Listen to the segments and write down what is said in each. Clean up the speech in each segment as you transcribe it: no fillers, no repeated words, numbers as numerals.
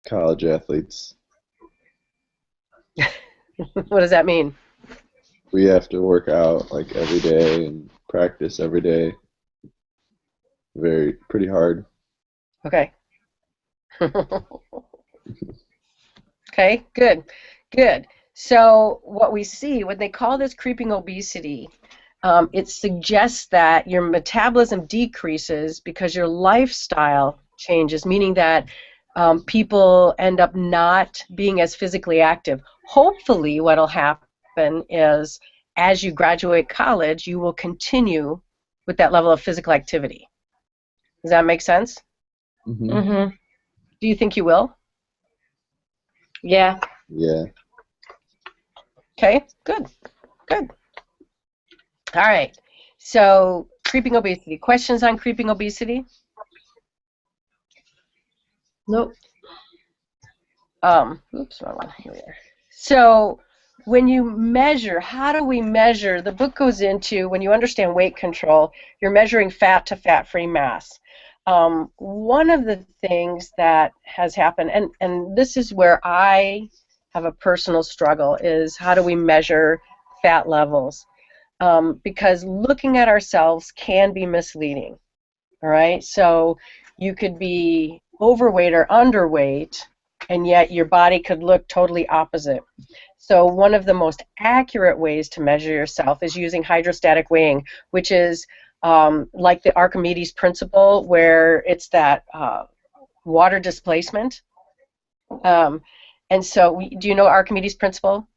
college athletes. What does that mean? We have to work out like every day and practice every day. Pretty hard. Okay. Okay, good, good. So what we see when they call this creeping obesity, it suggests that your metabolism decreases because your lifestyle changes, meaning that people end up not being as physically active. Hopefully, what will happen is as you graduate college, you will continue with that level of physical activity. Does that make sense? Hmm. Mm-hmm. Do you think you will? Yeah. Yeah. Okay, good, good. All right. So, creeping obesity. Questions on creeping obesity? Nope. Oops, wrong one. Here we are. So, when you measure, how do we measure? The book goes into when you understand weight control, you're measuring fat to fat-free mass. One of the things that has happened, and this is where I have a personal struggle, is how do we measure fat levels? Because looking at ourselves can be misleading. All right, so you could be overweight or underweight, and yet your body could look totally opposite. So one of the most accurate ways to measure yourself is using hydrostatic weighing, which is like the Archimedes principle, where it's that water displacement. Um, and so, do you know Archimedes principle?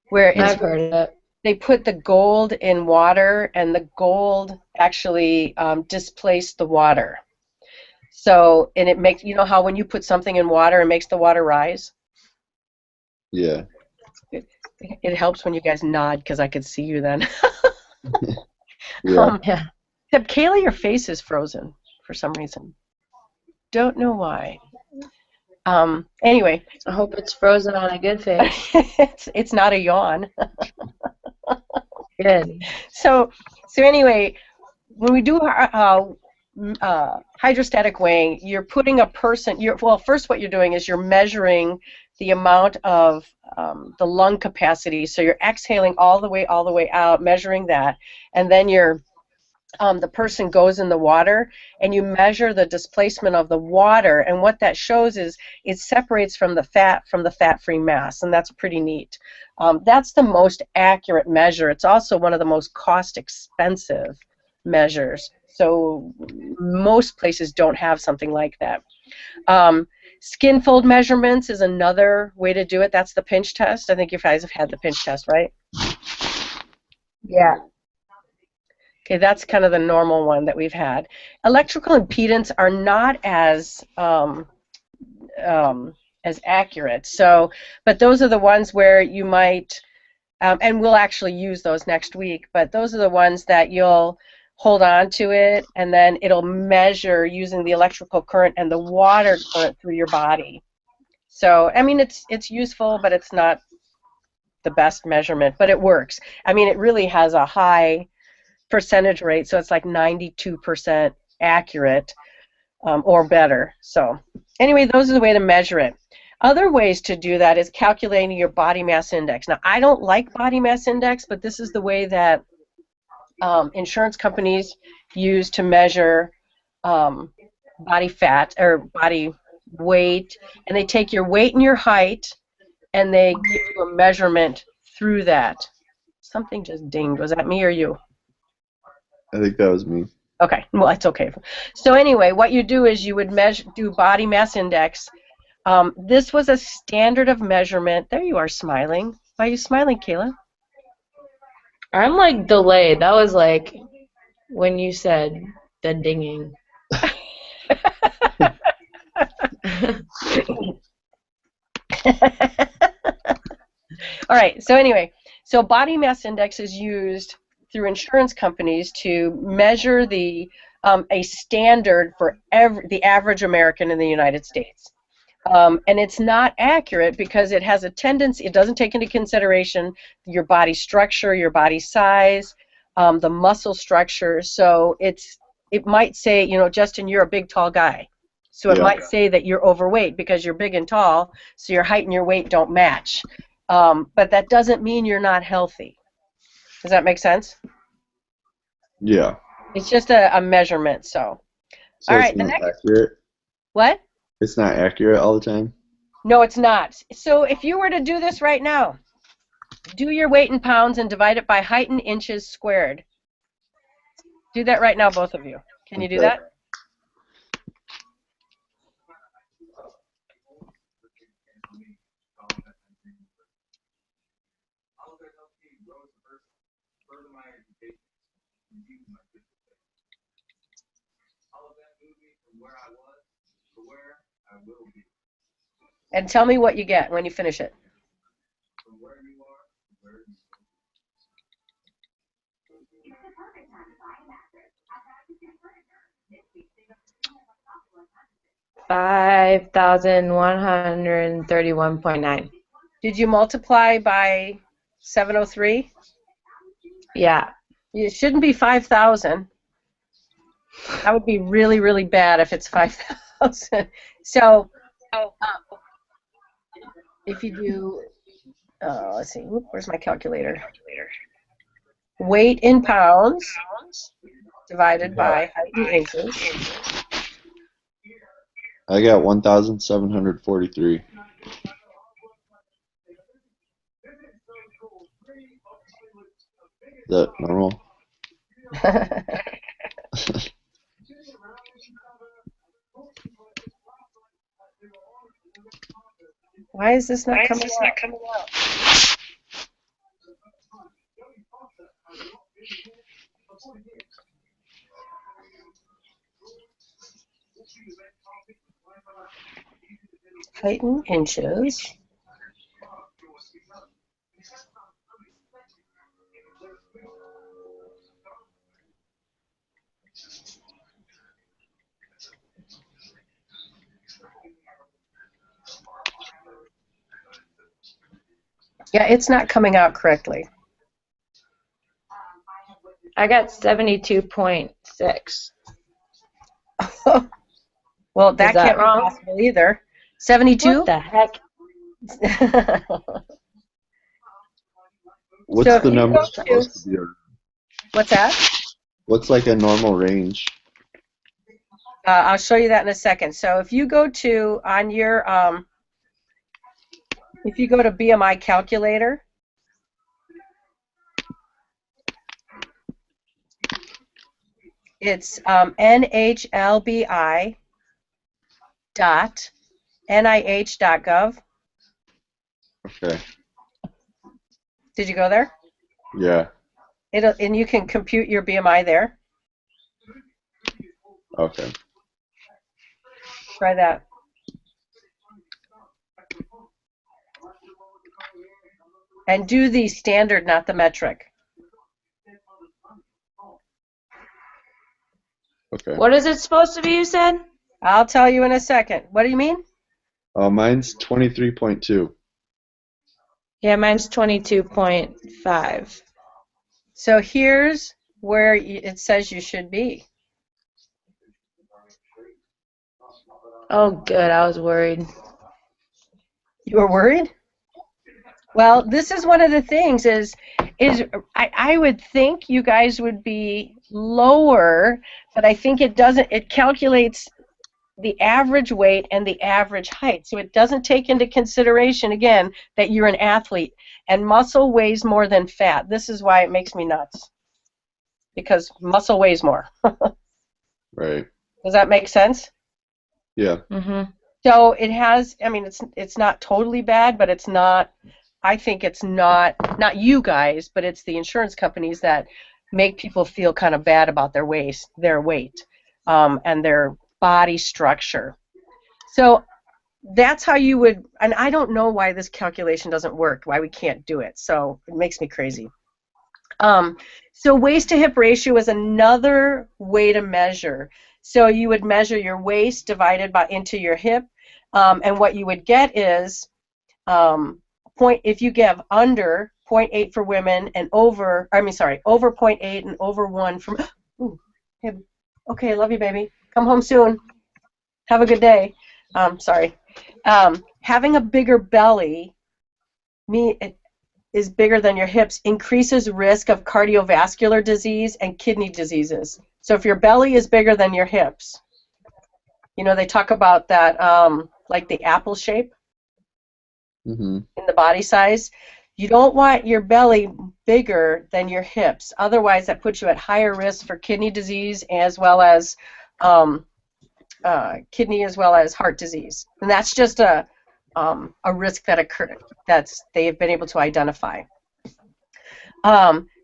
Where it's I've heard of it. they put the gold in water, and the gold actually displaced the water. So, and it makes, you know how when you put something in water, it makes the water rise? Yeah. It, it helps when you guys nod because I could see you then. Yeah. um, Yeah. Except Kayla, your face is frozen for some reason. Don't know why. Anyway, I hope it's frozen on a good face. it's not a yawn. Good. So, so anyway, when we do hydrostatic weighing, you're putting a person. Well, first, what you're doing is you're measuring the amount of the lung capacity. So you're exhaling all the way out, measuring that, and then the person goes in the water, and you measure the displacement of the water. And what that shows is it separates from the fat-free mass, and that's pretty neat. That's the most accurate measure. It's also one of the most cost-expensive measures. So most places don't have something like that. Skin fold measurements is another way to do it. That's the pinch test. I think you guys have had the pinch test, right? Yeah. Okay, that's kind of the normal one that we've had. Electrical impedance are not as accurate. So, but those are the ones where you might, and we'll actually use those next week. But those are the ones that you'll hold on to it, and then it'll measure using the electrical current and the water current through your body. So, I mean, it's useful, but it's not the best measurement, but it works. I mean, it really has a high percentage rate, so it's like 92% accurate or better. So anyway, those are the way to measure it. Other ways to do that is calculating your body mass index. Now, I don't like body mass index, but this is the way that insurance companies use to measure body fat or body weight, and they take your weight and your height, and they give you a measurement through that. Something just dinged. Was that me or you? I think that was me. Okay, well, it's okay. So anyway, what you do is you would do body mass index. This was a standard of measurement. There you are smiling. Why are you smiling, Kayla? I'm like delayed. That was like when you said the dinging. All right, so anyway, so body mass index is used through insurance companies to measure a standard for the average American in the United States. And it's not accurate because it has a tendency, it doesn't take into consideration your body structure, your body size, the muscle structure. So it might say, you know, Justin, you're a big, tall guy. So it Yeah. might say that you're overweight because you're big and tall, so your height and your weight don't match. But that doesn't mean you're not healthy. Does that make sense? Yeah. It's just a measurement, so. So All it's right, the not next, accurate. what? It's not accurate all the time. No, it's not. So if you were to do this right now, do your weight in pounds and divide it by height in inches squared. Do that right now, both of you. Can you do Okay. that? And tell me what you get when you finish it. $5,131.9. Did you multiply by 703? Yeah. It shouldn't be 5,000. That would be really, really bad if it's 5,000. So if you do, let's see, where's my calculator? Weight in pounds divided by height in inches. I got 1,743. Is that normal? Why is this not coming out? Height in inches. Yeah, it's not coming out correctly. I got 72.6. Well, that that can't be wrong? possible either. 72? What the heck? What's So if the you number go supposed to, to be? what's that? What's like a normal range? I'll show you that in a second. So if you go to, on your, if you go to BMI calculator, it's nhlbi.nih.gov. Okay. Did you go there? Yeah. And you can compute your BMI there. Okay. Try that. And do the standard, not the metric. Okay. What is it supposed to be, you said? I'll tell you in a second. What do you mean? Mine's 23.2. Yeah, mine's 22.5. So here's where it says you should be. Oh, good. I was worried. You were worried? Well, this is one of the things is I would think you guys would be lower, but I think it doesn't. It calculates the average weight and the average height. So it doesn't take into consideration, again, that you're an athlete. And muscle weighs more than fat. This is why it makes me nuts. Because muscle weighs more. Right. Does that make sense? Yeah. Mm-hmm. So it has, I mean, it's not totally bad, but it's not, I think it's not you guys, but it's the insurance companies that make people feel kind of bad about their weight, and their body structure. So that's how you would, and I don't know why this calculation doesn't work, why we can't do it. So it makes me crazy. So waist to hip ratio is another way to measure. So you would measure your waist divided by into your hip, and what you would get is if you give under 0.8 for women and over, over 0.8 and over 1 for. Ooh, hey, okay, love you, baby. Come home soon. Have a good day. Sorry. Having a bigger belly is bigger than your hips increases risk of cardiovascular disease and kidney diseases. So if your belly is bigger than your hips, you know, they talk about that, like the apple shape Mm-hmm. in the body size. You don't want your belly bigger than your hips. Otherwise, that puts you at higher risk for kidney disease as well as kidney as well as heart disease. And that's just a risk that they have been able to identify.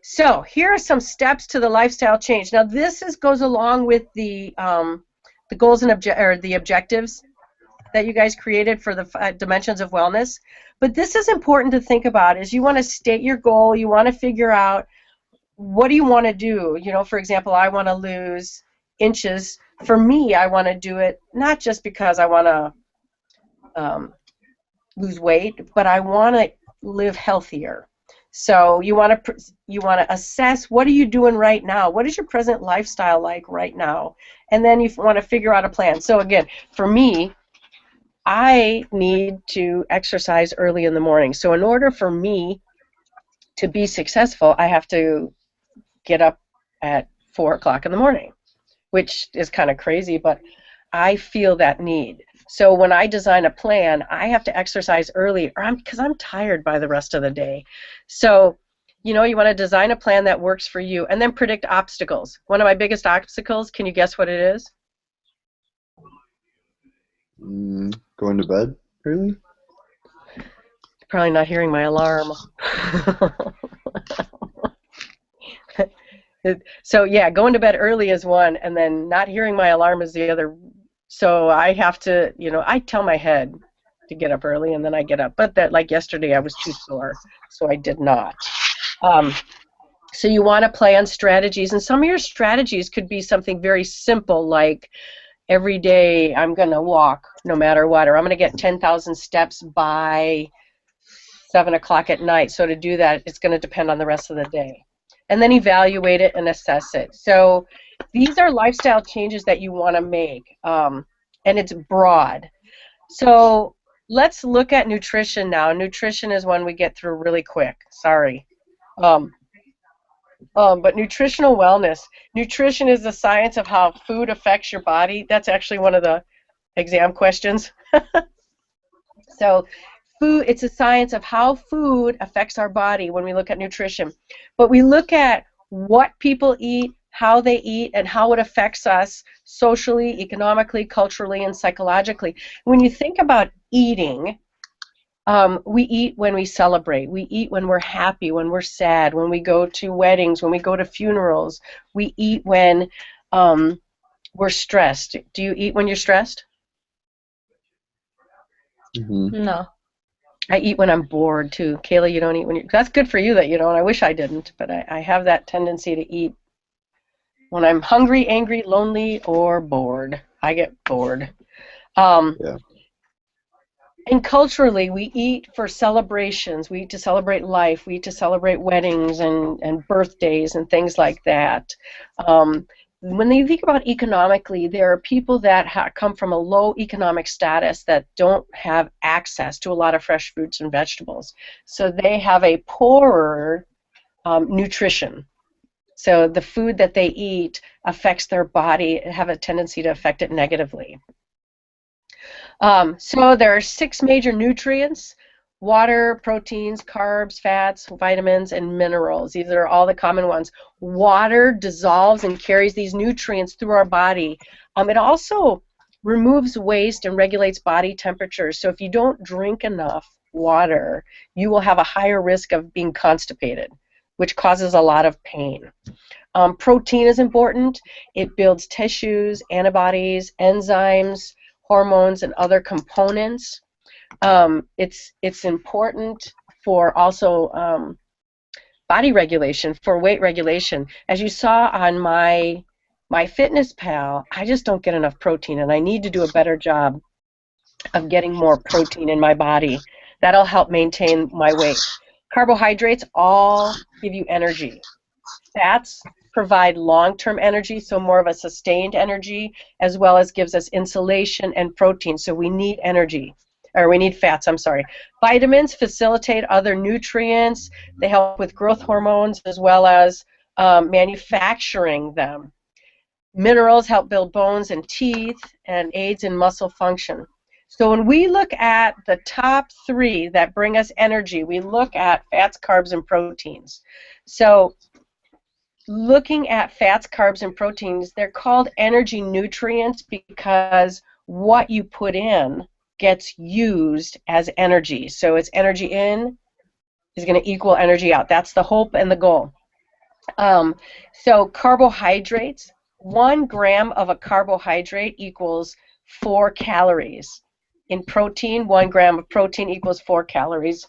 So here are some steps to the lifestyle change. Now this goes along with the goals and the objectives that you guys created for the dimensions of wellness. But this is important to think about. Is you want to state your goal. You want to figure out what do you want to do. You know, for example, I want to lose inches. For me, I want to do it not just because I want to lose weight, but I want to live healthier. So you want to assess what are you doing right now? What is your present lifestyle like right now? And then you want to figure out a plan. So again, for me, I need to exercise early in the morning. So in order for me to be successful, I have to get up at 4 o'clock in the morning, which is kind of crazy, but I feel that need. So when I design a plan, I have to exercise early because I'm tired by the rest of the day. So, you know, you want to design a plan that works for you and then predict obstacles. One of my biggest obstacles, can you guess what it is? Going to bed early? Probably not hearing my alarm. So yeah, going to bed early is one, and then not hearing my alarm is the other. So I have to, you know, I tell my head to get up early, and then I get up. But that, like yesterday, I was too sore, so I did not. So you want to plan strategies, and some of your strategies could be something very simple, like every day I'm going to walk no matter what, or I'm going to get 10,000 steps by 7 o'clock at night. So to do that, it's going to depend on the rest of the day. And then evaluate it and assess it. So these are lifestyle changes that you want to make, and it's broad. So let's look at nutrition now. Nutrition is one we get through really quick. Sorry. But nutritional wellness. Nutrition is the science of how food affects your body. That's actually one of the exam questions. So food, it's a science of how food affects our body when we look at nutrition. But we look at what people eat, how they eat, and how it affects us socially, economically, culturally, and psychologically. When you think about eating, we eat when we celebrate. We eat when we're happy, when we're sad, when we go to weddings, when we go to funerals. We eat when we're stressed. Do you eat when you're stressed? Mm-hmm. No. I eat when I'm bored too. Kayla, you don't eat when you. That's good for you that you don't. I wish I didn't, but I have that tendency to eat when I'm hungry, angry, lonely, or bored. I get bored. Yeah. And culturally, we eat for celebrations. We eat to celebrate life. We eat to celebrate weddings and birthdays and things like that. When you think about economically, there are people that come from a low economic status that don't have access to a lot of fresh fruits and vegetables. So they have a poorer nutrition. So the food that they eat affects their body, have a tendency to affect it negatively. So there are 6 major nutrients: water, proteins, carbs, fats, vitamins, and minerals. These are all the common ones. Water dissolves and carries these nutrients through our body. It also removes waste and regulates body temperature. So if you don't drink enough water, you will have a higher risk of being constipated, which causes a lot of pain. Protein is important. It builds tissues, antibodies, enzymes, hormones, and other components. It's important for also body regulation, for weight regulation. As you saw on my MyFitnessPal, I just don't get enough protein, and I need to do a better job of getting more protein in my body. That'll help maintain my weight. Carbohydrates all give you energy. Fats provide long-term energy, so more of a sustained energy, as well as gives us insulation and protein. So we need energy, or we need fats, I'm sorry. Vitamins facilitate other nutrients. They help with growth hormones as well as manufacturing them. Minerals help build bones and teeth and aids in muscle function. So when we look at the top 3 that bring us energy, we look at fats, carbs, and proteins. So looking at fats, carbs, and proteins, they're called energy nutrients because what you put in gets used as energy. So it's energy in is going to equal energy out. That's the hope and the goal. So carbohydrates, 1 gram of a carbohydrate equals 4 calories. In protein, 1 gram of protein equals 4 calories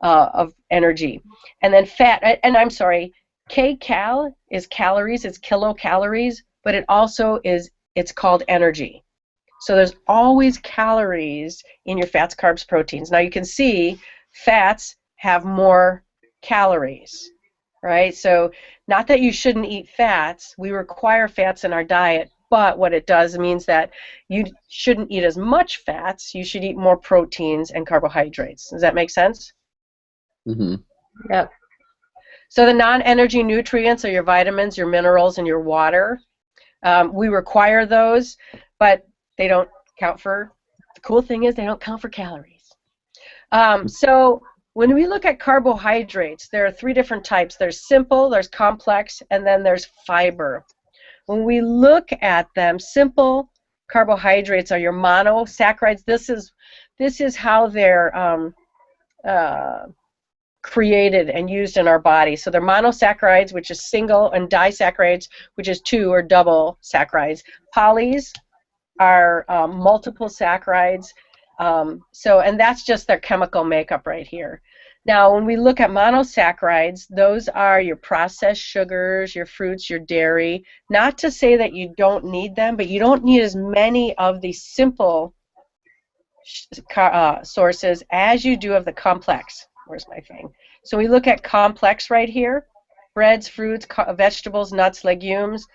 of energy. And then fat, and I'm sorry, kcal is calories, it's kilocalories, but it also is, it's called energy. So there's always calories in your fats, carbs, proteins. Now you can see fats have more calories, right? So not that you shouldn't eat fats, we require fats in our diet, but what it does means that you shouldn't eat as much fats, you should eat more proteins and carbohydrates. Does that make sense? Mm-hmm. Yep. So the non-energy nutrients are your vitamins, your minerals, and your water. We require those, but they don't count for, the cool thing is they don't count for calories. So when we look at carbohydrates, there are 3 different types. There's simple, there's complex, and then there's fiber. When we look at them, simple carbohydrates are your monosaccharides. This is how they're created and used in our body. So they're monosaccharides, which is single, and disaccharides, which is 2 or double saccharides. Polys are multiple saccharides. And that's just their chemical makeup right here. Now, when we look at monosaccharides, those are your processed sugars, your fruits, your dairy. Not to say that you don't need them, but you don't need as many of the simple sources as you do of the complex. Where's my thing? So we look at complex right here. Breads, fruits, vegetables, nuts, legumes.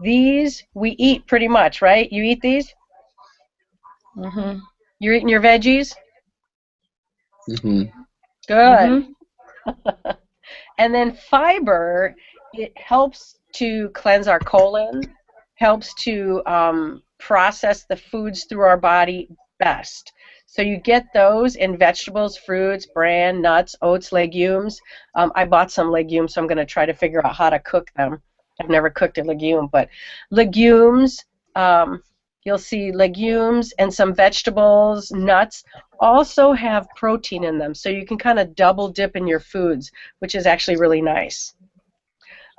These we eat pretty much, right? You eat these? Mm-hmm. You're eating your veggies? Mm-hmm. Good. Mm-hmm. And then fiber, it helps to cleanse our colon, helps to process the foods through our body best. So you get those in vegetables, fruits, bran, nuts, oats, legumes. I bought some legumes, so I'm going to try to figure out how to cook them. I've never cooked a legume, but legumes, you'll see legumes and some vegetables, nuts, also have protein in them. So you can kind of double dip in your foods, which is actually really nice.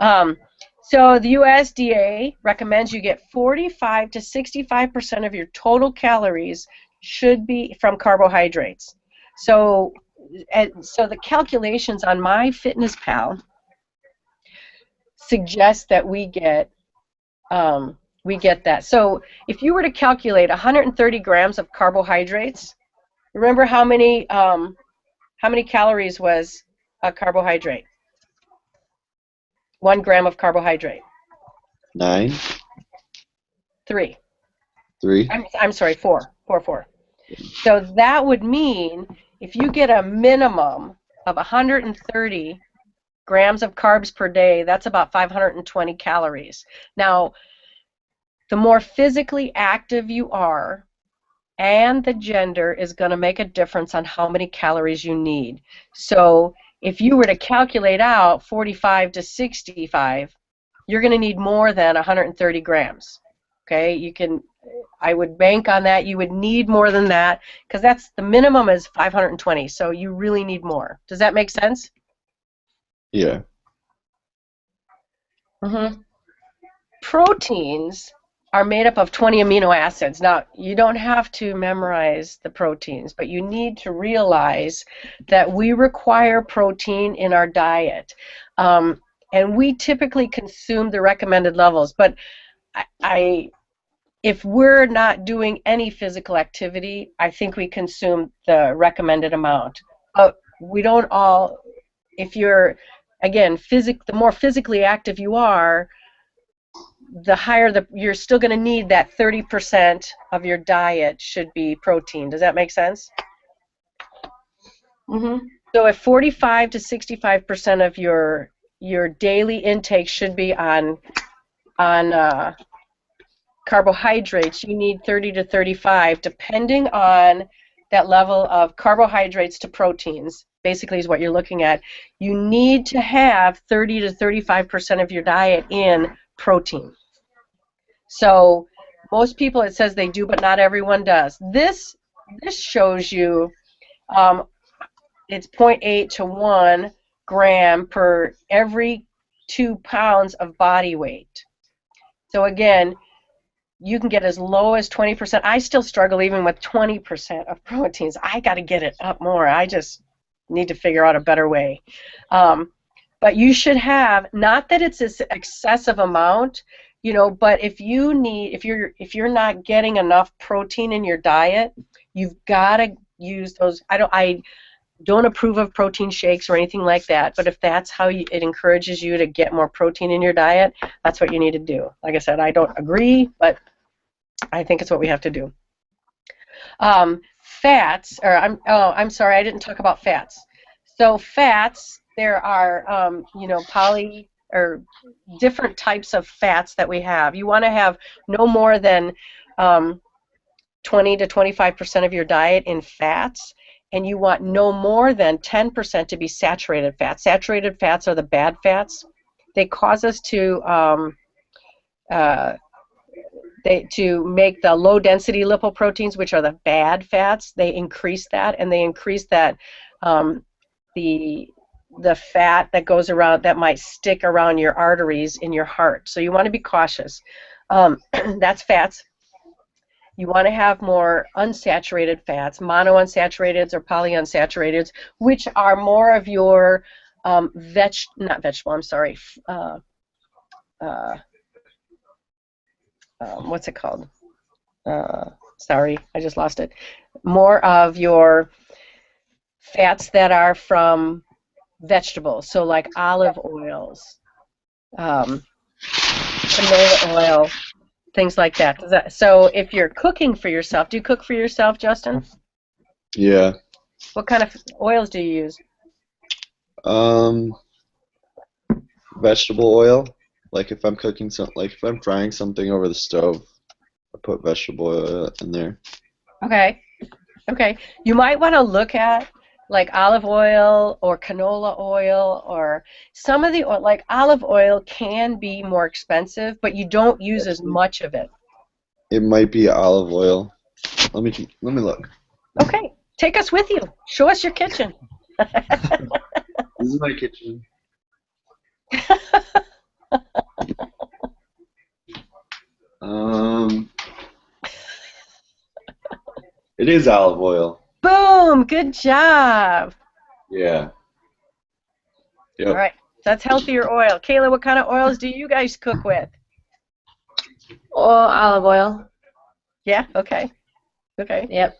So the USDA recommends you get 45 to 65% of your total calories should be from carbohydrates. So the calculations on MyFitnessPal suggest that we get that. So if you were to calculate 130 grams of carbohydrates, remember how many calories was a carbohydrate? 1 gram of carbohydrate. 9. 3. 3. I'm sorry, 4. 4. So that would mean if you get a minimum of 130 grams of carbs per day, that's about 520 calories. Now, the more physically active you are, and the gender is going to make a difference on how many calories you need. So if you were to calculate out 45 to 65, you're going to need more than 130 grams. Okay, I would bank on that. You would need more than that because that's the minimum is 520. So you really need more. Does that make sense? Yeah. Mm-hmm. Proteins are made up of 20 amino acids. Now, you don't have to memorize the proteins, but you need to realize that we require protein in our diet. And we typically consume the recommended levels, but if we're not doing any physical activity, I think we consume the recommended amount. But we don't all, if you're, again, the more physically active you are, the higher you're still going to need that 30% of your diet should be protein. Does that make sense? Mm-hmm. So if 45 to 65% of your daily intake should be on carbohydrates, you need 30 to 35, depending on that level of carbohydrates to proteins, basically is what you're looking at. You need to have 30 to 35% of your diet in protein. So most people, it says they do, but not everyone does. This shows you it's 0.8 to 1 gram per every 2 pounds of body weight. So again, you can get as low as 20%. I still struggle even with 20% of proteins. I got to get it up more. I just need to figure out a better way. But you should have, not that it's this excessive amount, you know, but if you're not getting enough protein in your diet, you've got to use those. I don't approve of protein shakes or anything like that, but if that's how it encourages you to get more protein in your diet, that's what you need to do. Like I said, I don't agree, but I think it's what we have to do. Fats, or I'm sorry, I didn't talk about fats. So fats, there are you know, different types of fats that we have. You want to have no more than 20 to 25% of your diet in fats, and you want no more than 10% to be saturated fats. Saturated fats are the bad fats. They cause us to make the low-density lipoproteins, which are the bad fats. They increase that, and they increase that the fat that goes around, that might stick around your arteries in your heart. So you want to be cautious. That's fats. You want to have more unsaturated fats, monounsaturated or polyunsaturated, which are more of your not vegetable, I'm sorry, what's it called? Sorry, I just lost it. More of your fats that are from vegetables, so like olive oils, canola oil, things like that. So if you're cooking for yourself, do you cook for yourself, Justin? Yeah. What kind of oils do you use? Vegetable oil. Like if I'm cooking like if I'm frying something over the stove, I put vegetable oil in there. Okay. Okay. You might want to look at like olive oil or canola oil, or some of the oil, like olive oil can be more expensive, but you don't use as much of it. It might be olive oil. Let me look. Okay. Take us with you. Show us your kitchen. This is my kitchen. It is olive oil. Boom! Good job. Yeah. Yep. All right. That's healthier oil. Kayla, what kind of oils do you guys cook with? Olive oil. Yeah. Okay. Okay. Yep.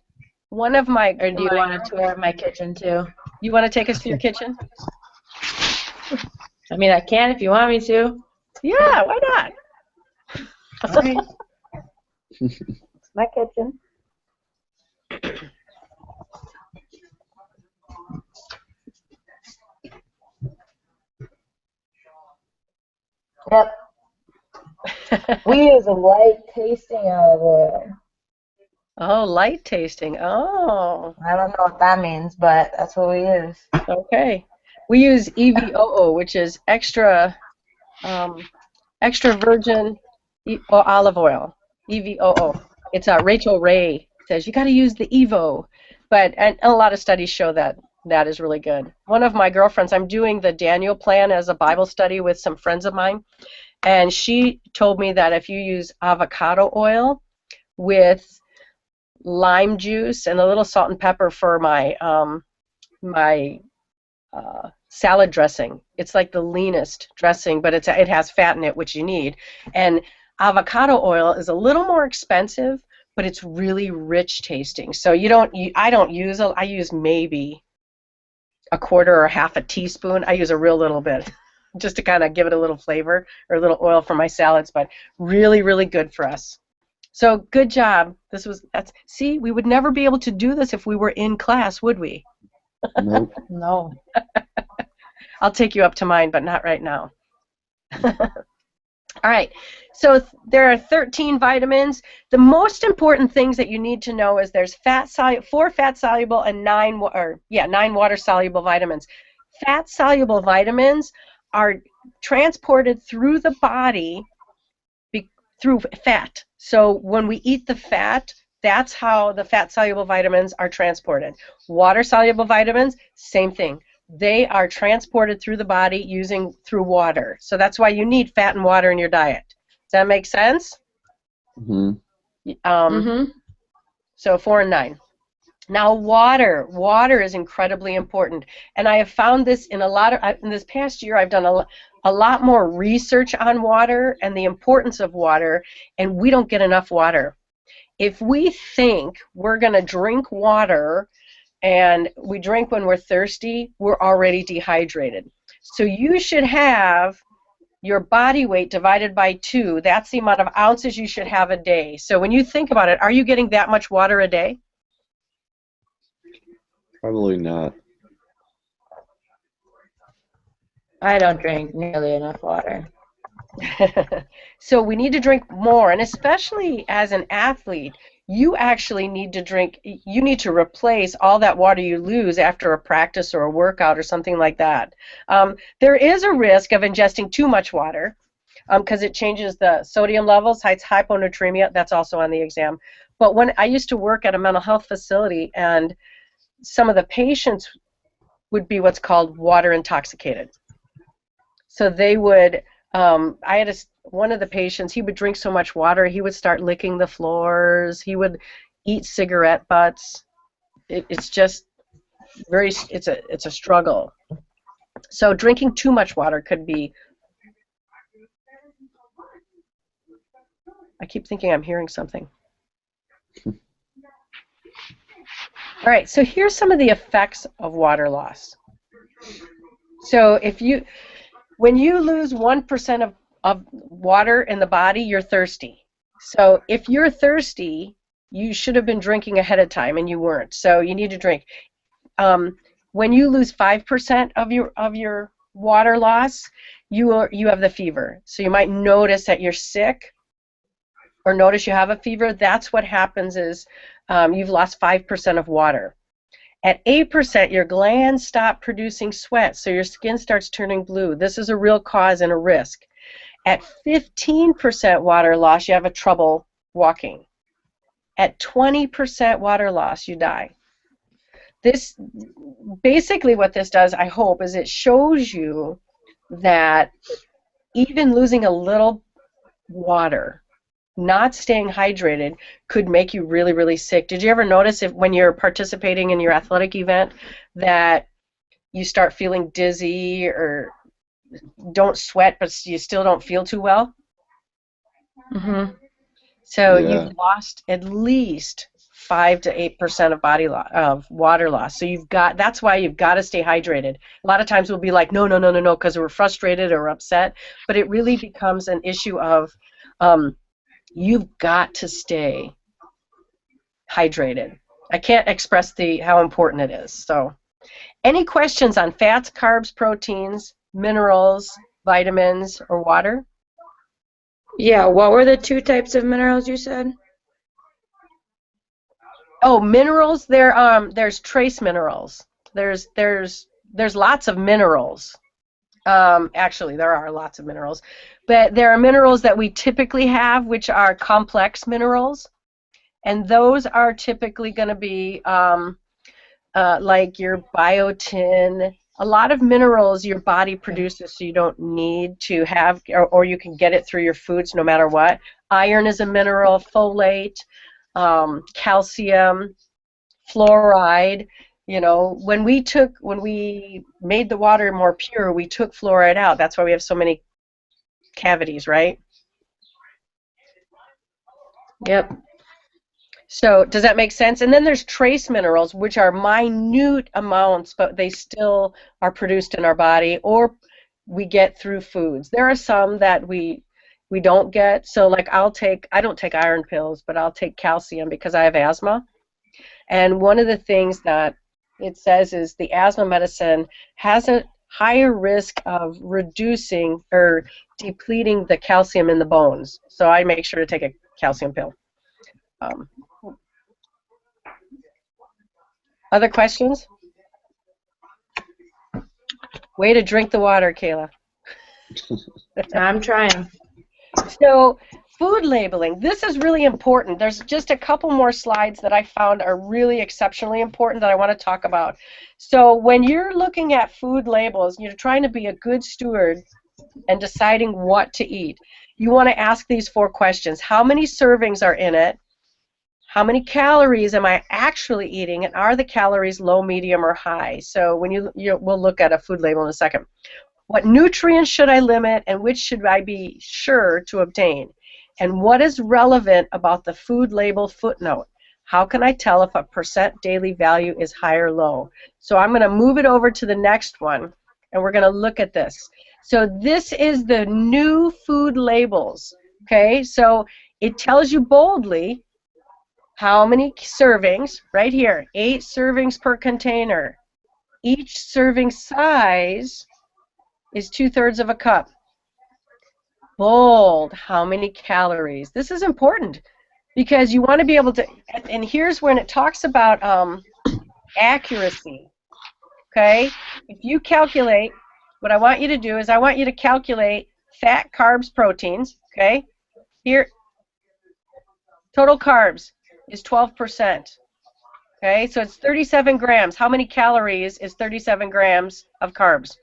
One of my. Or do you want a tour of my kitchen too? You want to take us to your kitchen? I mean, I can if you want me to. Yeah. Why not? All right. My kitchen. Yep. We use a light tasting olive oil. Oh, light tasting. Oh. I don't know what that means, but that's what we use. Okay. We use EVOO, which is extra virgin olive oil. EVOO. It's Rachel Ray says you got to use the Evo, and a lot of studies show that that is really good. One of my girlfriends, I'm doing the Daniel Plan as a Bible study with some friends of mine, and she told me that if you use avocado oil with lime juice and a little salt and pepper for my salad dressing. It's like the leanest dressing, but it has fat in it, which you need. And avocado oil is a little more expensive, but it's really rich tasting. So I use maybe a quarter or half a teaspoon. I use a real little bit. just to kind of give it a little flavor or a little oil for my salads, but really, really good for us. So good job. See, we would never be able to do this if we were in class, would we? Nope. No. I'll take you up to mine, but not right now. All right, so there are 13 vitamins. The most important things that you need to know is there's 4 fat-soluble and 9 water-soluble vitamins. Fat-soluble vitamins are transported through the body through fat. So when we eat the fat, that's how the fat-soluble vitamins are transported. Water-soluble vitamins, same thing. They are transported through the body through water. So that's why you need fat and water in your diet. Does that make sense? Mm-hmm. So 4 and 9. Now water. Water is incredibly important. And I have found this in this past year I've done a lot more research on water and the importance of water, and we don't get enough water. If we think we're going to drink water and we drink when we're thirsty, we're already dehydrated. So you should have your body weight divided by 2. That's the amount of ounces you should have a day. So when you think about it, are you getting that much water a day? Probably not. I don't drink nearly enough water. So we need to drink more, and especially as an athlete, you actually need to drink, you need to replace all that water you lose after a practice or a workout or something like that. There is a risk of ingesting too much water because it changes the sodium levels, hyponatremia, that's also on the exam. But when I used to work at a mental health facility, and some of the patients would be what's called water intoxicated. So they would, I had one of the patients, he would drink so much water, he would start licking the floors, he would eat cigarette butts. It's just it's a struggle. So drinking too much water could be, I keep thinking I'm hearing something. All right, so here's some of the effects of water loss. So when you lose 1% of water in the body, you're thirsty. So if you're thirsty, you should have been drinking ahead of time, and you weren't. So you need to drink. When you lose 5% of your water loss, you have the fever. So you might notice that you're sick, or notice you have a fever. That's what happens is you've lost 5% of water. At 8%, your glands stop producing sweat, so your skin starts turning blue. This is a real cause and a risk. At 15% water loss, you have trouble walking. At 20% water loss, you die. This, basically what this does, I hope, is it shows you that even losing a little water, not staying hydrated, could make you really, really sick. Did you ever notice when you're participating in your athletic event that you start feeling dizzy or don't sweat but you still don't feel too well? So Yeah. you've lost at least 5 to 8% of water loss. So that's why you've got to stay hydrated. A lot of times we'll be like, no, because we're frustrated or upset, but it really becomes an issue of you've got to stay hydrated. I can't express how important it is. So, any questions on fats, carbs, proteins, minerals, vitamins, or water? Yeah, what were the 2 types of minerals you said? Oh, minerals. There's trace minerals. There's lots of minerals. Actually, there are lots of minerals, but there are minerals that we typically have, which are complex minerals, and those are typically going to be like your biotin. A lot of minerals your body produces, so you don't need to have, or you can get it through your foods no matter what. Iron is a mineral, folate, calcium, fluoride. You know, when we made the water more pure, we took fluoride out. That's why we have so many cavities, right? Yep. So does that make sense? And then there's trace minerals, which are minute amounts, but they still are produced in our body, or we get through foods. There are some that we don't get. So like I don't take iron pills, but I'll take calcium because I have asthma. And one of the things that it says is the asthma medicine has a higher risk of reducing or depleting the calcium in the bones. So I make sure to take a calcium pill. Other questions? Way to drink the water, Kayla. I'm trying. So food labeling, this is really important. There's just a couple more slides that I found are really exceptionally important that I want to talk about. So when you're looking at food labels, you're trying to be a good steward and deciding what to eat. You want to ask these 4 questions. How many servings are in it? How many calories am I actually eating? And are the calories low, medium, or high? So when we'll look at a food label in a second. What nutrients should I limit and which should I be sure to obtain? And what is relevant about the food label footnote? How can I tell if a percent daily value is high or low? So I'm going to move it over to the next one, and we're going to look at this. So this is the new food labels, okay? So it tells you boldly how many servings, right here, 8 servings per container. Each serving size is 2/3 of a cup. Bold, how many calories? This is important because you want to be able to, and here's when it talks about accuracy, okay? If you calculate, what I want you to do is I want you to calculate fat, carbs, proteins, okay? Here, total carbs is 12%, okay? So it's 37 grams. How many calories is 37 grams of carbs?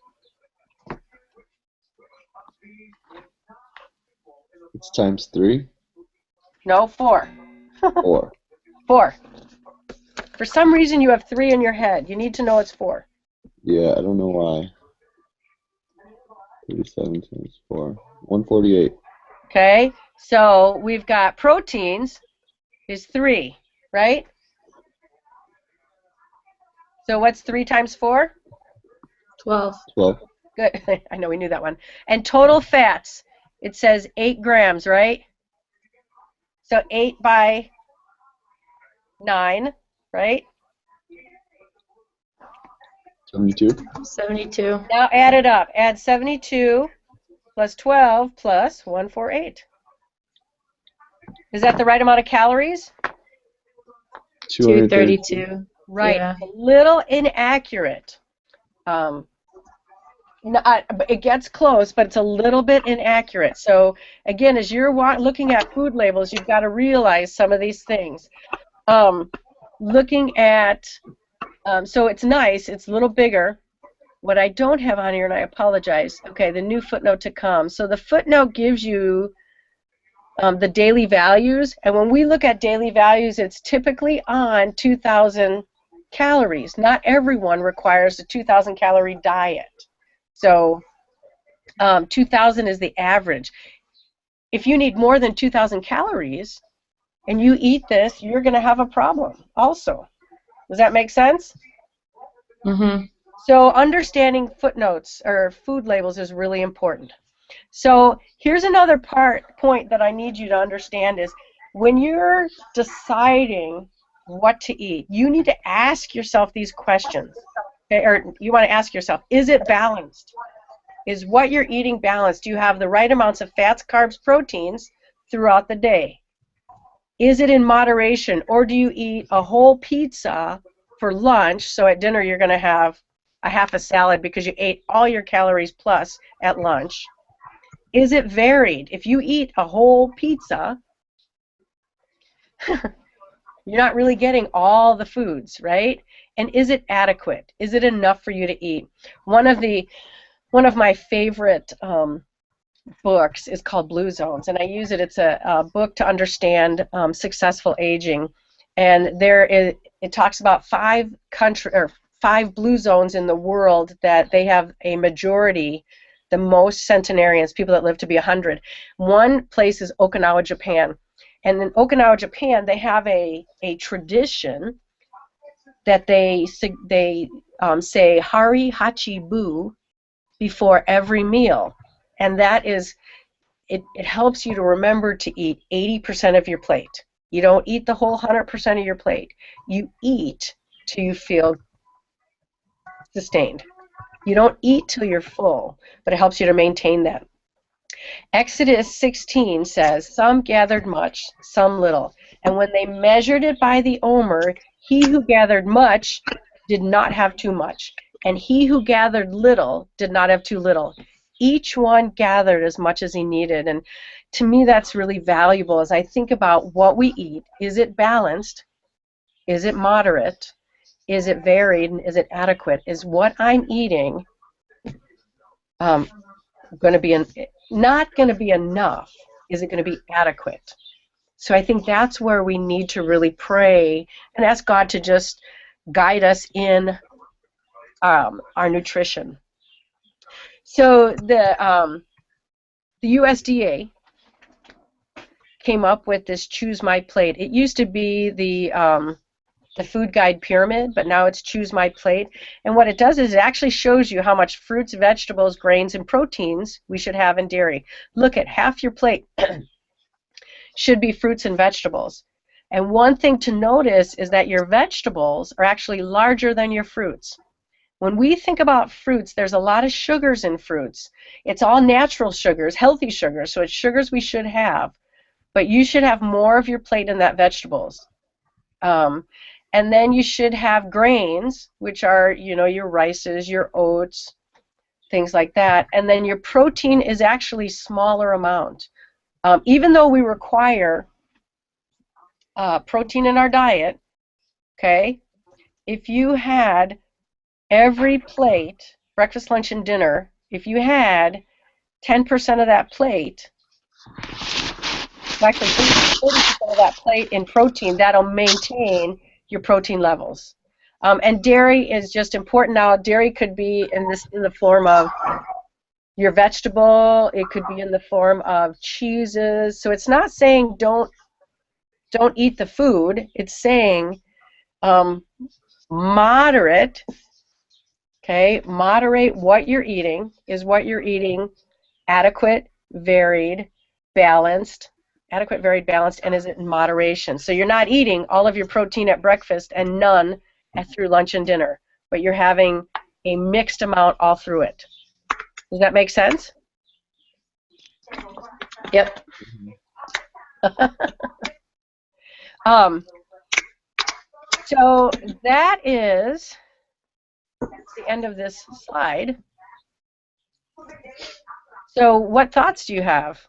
It's times 3? No, 4. 4. 4. For some reason you have 3 in your head. You need to know it's 4. Yeah, I don't know why. 37 times 4. 148. Okay, so we've got proteins is 3, right? So what's 3 times 4? 12. 12. Good. I know we knew that one. And total fats, it says 8 grams, right? So 8 by 9, right? 72. 72. Now add it up. Add 72 plus 12 plus 148. Is that the right amount of calories? 232. Right. Yeah. A little inaccurate. It gets close, but it's a little bit inaccurate. So again, as you're looking at food labels, you've got to realize some of these things. Looking at, so it's nice, it's a little bigger. What I don't have on here, and I apologize, okay, the new footnote to come. So the footnote gives you the daily values, and when we look at daily values, it's typically on 2,000 calories. Not everyone requires a 2,000 calorie diet. So 2,000 is the average. If you need more than 2,000 calories and you eat this, you're going to have a problem also. Does that make sense? Mm-hmm. So understanding footnotes or food labels is really important. So here's another point that I need you to understand is when you're deciding what to eat, you need to ask yourself these questions. Okay? Or you want to ask yourself, is it balanced? Is what you're eating balanced? Do you have the right amounts of fats, carbs, proteins throughout the day? Is it in moderation, or do you eat a whole pizza for lunch, so at dinner you're going to have a half a salad because you ate all your calories plus at lunch? Is it varied? If you eat a whole pizza, you're not really getting all the foods, right? And is it adequate? Is it enough for you to eat? One of my favorite books is called Blue Zones, and I use it. It's a book to understand successful aging, and it talks about 5 blue zones in the world that they have a majority, the most centenarians, people that live to be 100. One place is Okinawa, Japan, and in Okinawa, Japan, they have a tradition that they say Hari Hachi Bu, before every meal. And that is, it helps you to remember to eat 80% of your plate. You don't eat the whole 100% of your plate. You eat till you feel sustained. You don't eat till you're full, but it helps you to maintain that. Exodus 16 says, some gathered much, some little. And when they measured it by the omer, he who gathered much did not have too much, and he who gathered little did not have too little. Each one gathered as much as he needed. And to me, that's really valuable as I think about what we eat. Is it balanced? Is it moderate? Is it varied? And is it adequate? Is what I'm eating going to be not going to be enough? Is it going to be adequate? So I think that's where we need to really pray and ask God to just guide us in our nutrition. So the USDA came up with this Choose My Plate. It used to be the food guide pyramid, but now it's Choose My Plate. And what it does is it actually shows you how much fruits, vegetables, grains, and proteins we should have in dairy. Look at half your plate should be fruits and vegetables. And one thing to notice is that your vegetables are actually larger than your fruits. When we think about fruits, there's a lot of sugars in fruits. It's all natural sugars, healthy sugars, so it's sugars we should have. But you should have more of your plate in that vegetables. And then you should have grains, which are, you know, your rices, your oats, things like that. And then your protein is actually smaller amount. Even though we require protein in our diet, okay, if you had every plate, breakfast, lunch, and dinner, if you had 10% of that plate, actually 30% of that plate in protein, that'll maintain your protein levels. And dairy is just important now. Dairy could be in the form of your vegetable. It could be in the form of cheeses. So it's not saying don't eat the food. It's saying moderate. Okay, moderate what you're eating. Is what you're eating adequate, varied, balanced? Adequate, varied, balanced, and is it in moderation? So you're not eating all of your protein at breakfast and none through lunch and dinner, but you're having a mixed amount all through it. Does that make sense? Yep. So that is the end of this slide. So what thoughts do you have?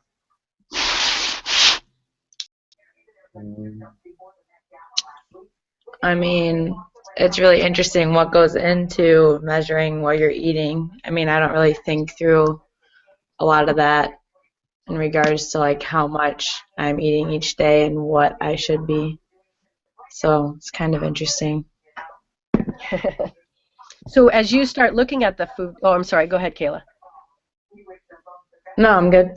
I mean, it's really interesting what goes into measuring what you're eating. I mean, I don't really think through a lot of that in regards to like how much I'm eating each day and what I should be. So it's kind of interesting. So as you start looking at the food, oh, I'm sorry, go ahead, Kayla. No, I'm good.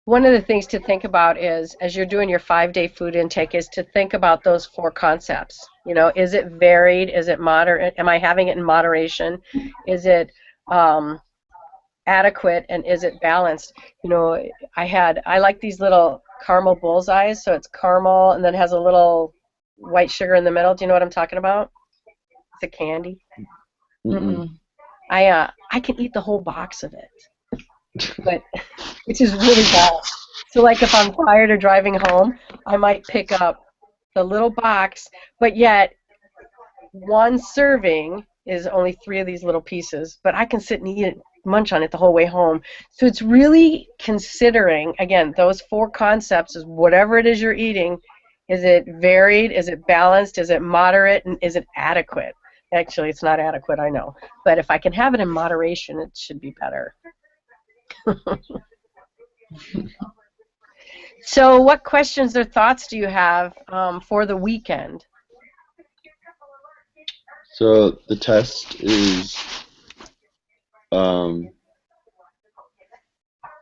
One of the things to think about is, as you're doing your 5-day food intake, is to think about those 4 concepts. You know, is it varied? Is it moderate? Am I having it in moderation? Is it adequate? And is it balanced? You know, I like these little caramel bullseyes, so it's caramel and then has a little white sugar in the middle. Do you know what I'm talking about? It's a candy. Mm-mm. I can eat the whole box of it, but which is really bad. So like if I'm tired of driving home, I might pick up the little box, but yet one serving is only 3 of these little pieces, but I can sit and eat it, munch on it the whole way home. So it's really considering, again, those 4 concepts is whatever it is you're eating, is it varied, is it balanced, is it moderate, and is it adequate? Actually, it's not adequate, I know. But if I can have it in moderation, it should be better. So what questions or thoughts do you have for the weekend? So the test is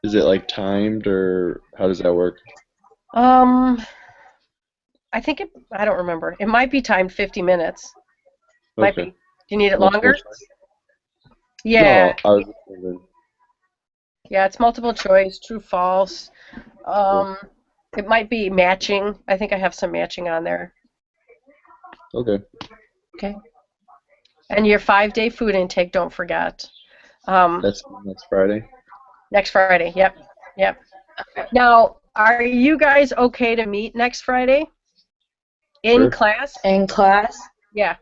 it like timed, or how does that work? I think I don't remember. It might be timed 50 minutes. Might Okay. be. Do you need it That's longer? fine. Yeah, No, I was just wondering. yeah, it's multiple choice, true, false. Cool. Um, it might be matching. I think I have some matching on there. Okay. Okay. And your 5-day food intake, don't forget. That's next Friday. Next Friday. Yep. Yep. Okay. Now, are you guys okay to meet next Friday in Sure. class? In class, Yeah.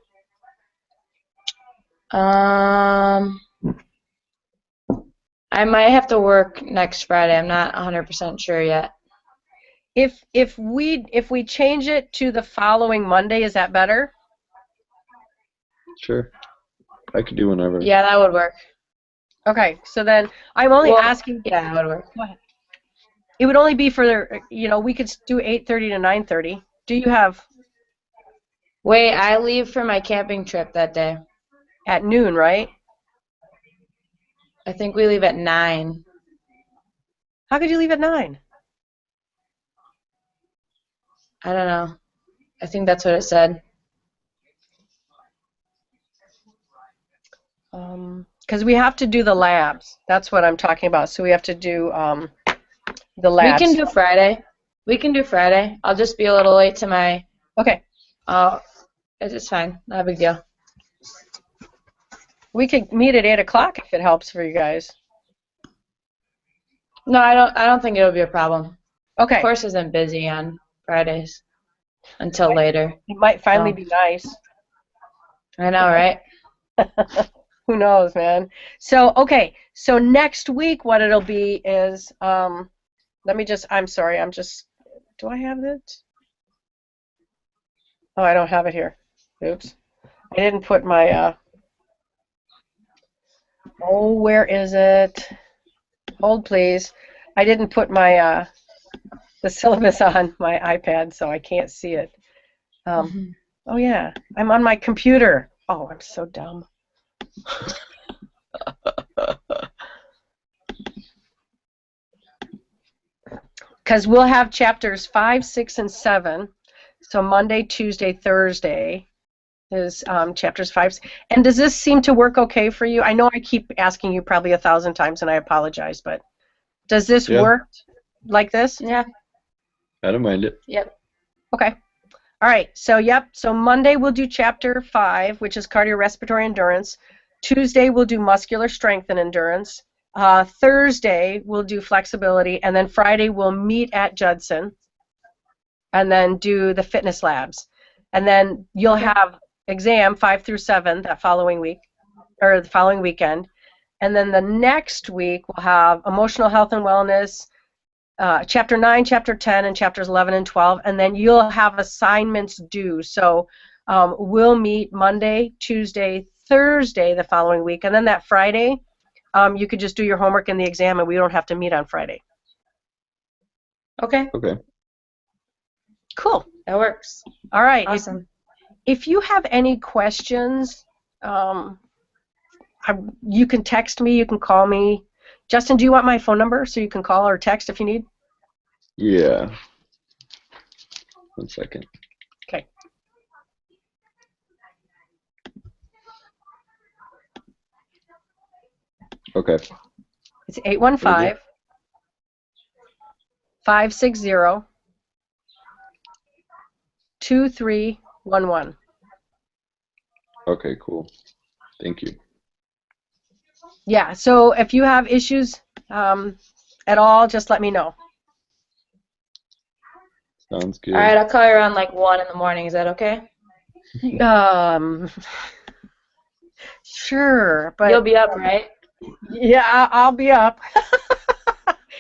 um, I might have to work next Friday. I'm not 100% sure yet. If we change it to the following Monday, is that better? Sure. I could do whenever. Yeah, that would work. Okay. So then I'm only Well, asking. yeah, that would work. Go ahead. It would only be for, we could do 8:30 to 9:30. Do you have Wait, I leave for my camping trip that day. at noon, right? I think we leave at 9. How could you leave at 9? I don't know. I think that's what it said. Because we have to do the labs. That's what I'm talking about. So we have to do the We can labs. do Friday. We can do Friday. I'll just be a little late to my. Okay. It's fine. Not a big deal. We could meet at 8 o'clock if it helps for you guys. No, I don't think it'll be a problem. Okay. Course isn't busy on Fridays until later. It might finally So. be nice. I know, right? Who knows, man? So, okay. So next week, what it'll be is, I'm sorry. Do I have it? Oh, I don't have it here. Oops. I didn't put my, where is it? Hold, please. I didn't put my, the syllabus on my iPad, so I can't see it. Oh, yeah. I'm on my computer. Oh, I'm so dumb. Because we'll have chapters 5, 6, and 7. So Monday, Tuesday, Thursday is chapters 5. And does this seem to work okay for you? I know I keep asking you probably 1,000 times, and I apologize, but does this Yeah. work like this? Yeah. I don't mind it. Yep. Okay. All right. So, yep. So Monday we'll do chapter 5, which is cardiorespiratory endurance. Tuesday we'll do muscular strength and endurance. Thursday we'll do flexibility, and then Friday we'll meet at Judson and then do the fitness labs. And then you'll have exam 5 through 7 that following week, or the following weekend. And then the next week we'll have emotional health and wellness, chapter 9, chapter 10, and chapters 11 and 12. And then you'll have assignments due. So we'll meet Monday, Tuesday, Thursday the following week. And then that Friday, you could just do your homework and the exam, and we don't have to meet on Friday. Okay. Okay. Cool. That works. All right. Awesome. If you have any questions, you can text me, you can call me. Justin, do you want my phone number so you can call or text if you need? Yeah. 1 second. Okay. Okay. It's 815-560-2311. Okay, cool. Thank you. Yeah, so if you have issues at all, just let me know. Sounds good. All right, I'll call you around like 1 in the morning. Is that okay? Sure, but You'll be up, right? yeah, I'll be up.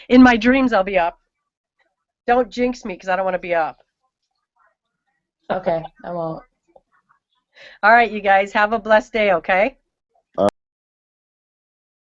In my dreams, I'll be up. Don't jinx me because I don't want to be up. Okay, I won't. All right, you guys, have a blessed day, okay?